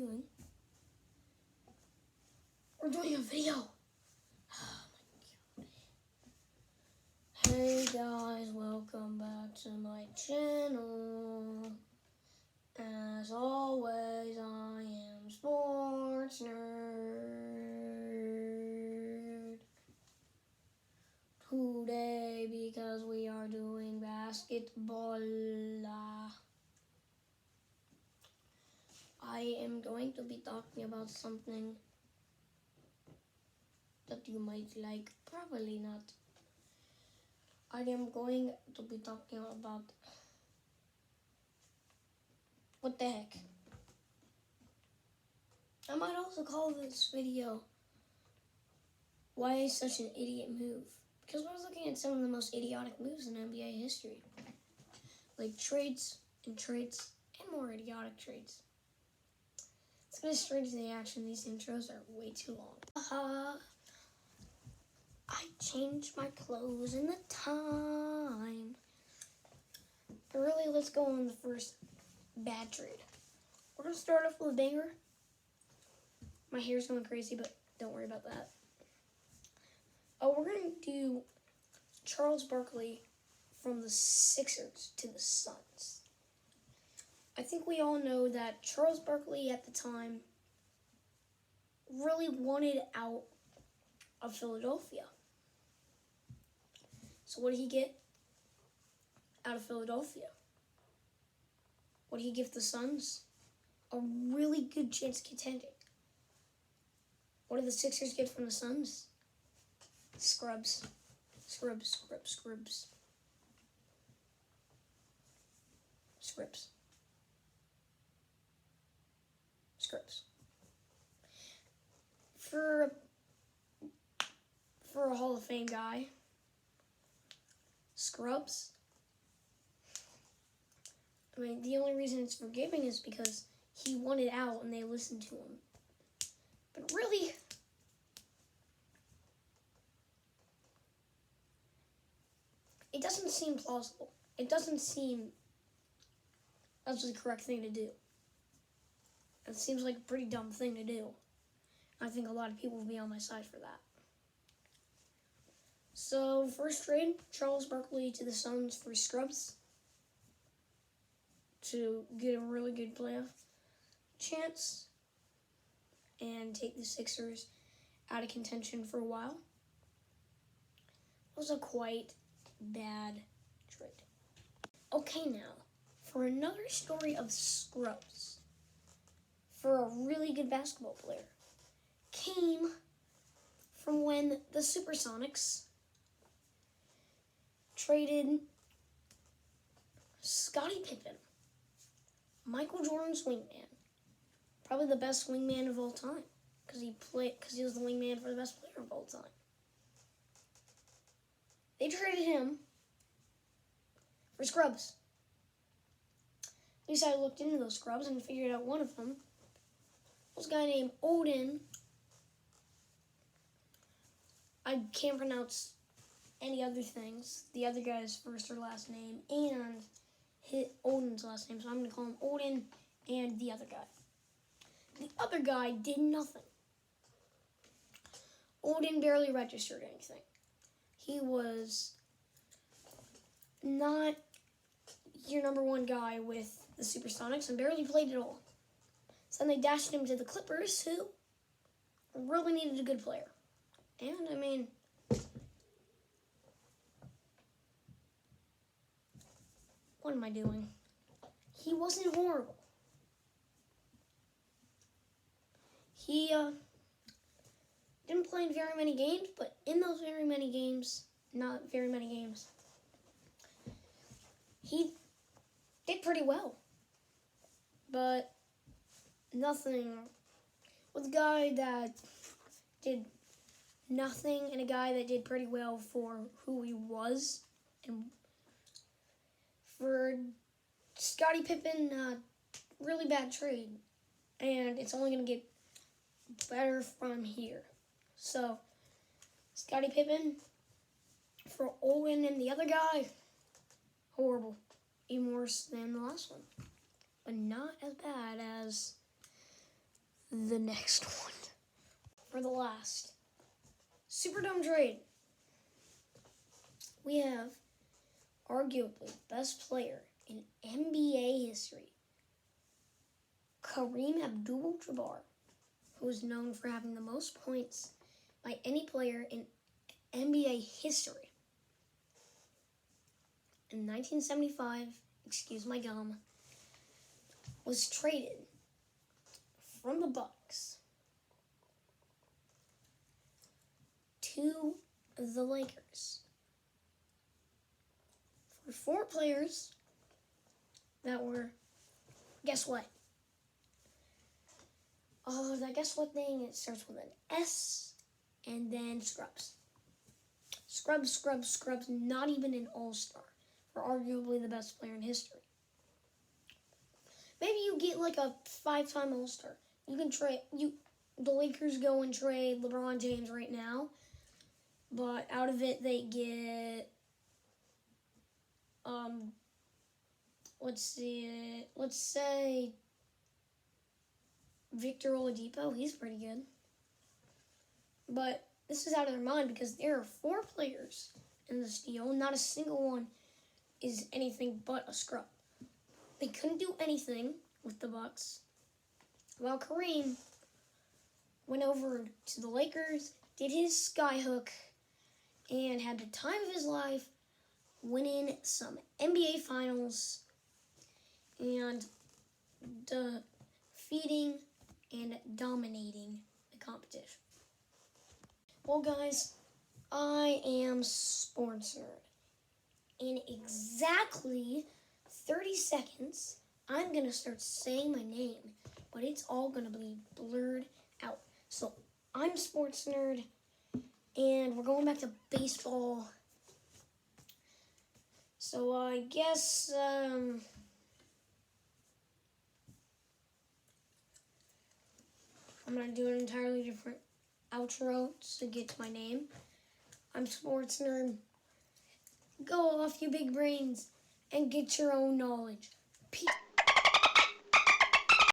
doing? We're doing a video. Oh my god. Hey guys, welcome back to my channel. As always, I am Sports Nerd. Today, because we are doing basketball, I am going to be talking about something that you might like, probably not. I am going to be talking about what the heck. I might also call this video Why is Such an Idiot Move? Because I was looking at some of the most idiotic moves in NBA history. Like trades and more idiotic trades. Let's get straight to the action. These intros are way too long. I changed my clothes in the time. But really, let's go on the first bad trade. We're going to start off with a banger. My hair's going crazy, but don't worry about that. We're going to do Charles Barkley from the Sixers to the Suns. I think we all know that Charles Barkley at the time really wanted out of Philadelphia. So what did he get out of Philadelphia? What did he give the Suns? A really good chance of contending. What did the Sixers get from the Suns? Scrubs. Scrubs. For a Hall of Fame guy, scrubs. I mean, the only reason it's forgiving is because he wanted out and they listened to him. But really, it doesn't seem plausible. It doesn't seem that's the correct thing to do. It seems like a pretty dumb thing to do. I think a lot of people will be on my side for that. So, first trade, Charles Barkley to the Suns for scrubs to get a really good playoff chance and take the Sixers out of contention for a while. It was a quite bad trade. Okay, now, for another story of scrubs for a really good basketball player came from when the Supersonics traded Scottie Pippen, Michael Jordan's wingman, probably the best wingman of all time, because he was the wingman for the best player of all time. They traded him for scrubs. At least I looked into those scrubs and figured out one of them was a guy named Odin. I can't pronounce any other things, the other guy's first or last name, and Odin's last name, so I'm going to call him Odin and the other guy. The other guy did nothing. Odin barely registered anything. He was not your number one guy with the Supersonics and barely played at all. So then they dashed him to the Clippers, who really needed a good player. And, I mean, what am I doing? He wasn't horrible. He didn't play in very many games, but in those not very many games, he did pretty well. But nothing with a guy that did nothing and a guy that did pretty well for who he was. And for Scottie Pippen, really bad trade. And it's only going to get better from here. So, Scottie Pippen for Owen and the other guy, horrible. Even worse than the last one. But not as bad as the next one. For the last Superdome trade, we have arguably best player in NBA history, Kareem Abdul-Jabbar, who is known for having the most points by any player in NBA history. In 1975, excuse my gum, was traded from the Bucks to the Lakers for 4 players that were, guess what? Oh, that guess what thing? It starts with an S and then Scrubs. Scrubs, not even an all-star for arguably the best player in history. Maybe you get like a 5-time all-star. You can trade, the Lakers go and trade LeBron James right now, but out of it they get, let's say Victor Oladipo. He's pretty good. But this is out of their mind because there are 4 players in this deal. Not a single one is anything but a scrub. They couldn't do anything with the Bucks. While Kareem went over to the Lakers, did his skyhook, and had the time of his life winning some NBA Finals and defeating and dominating the competition. Well, guys, I am Sports Nerd. In exactly 30 seconds, I'm going to start saying my name, but it's all going to be blurred out. So, I'm Sports Nerd, and we're going back to baseball. So, I guess, I'm going to do an entirely different outro to get to my name. I'm Sports Nerd. Go off, you big brains, and get your own knowledge. Peace.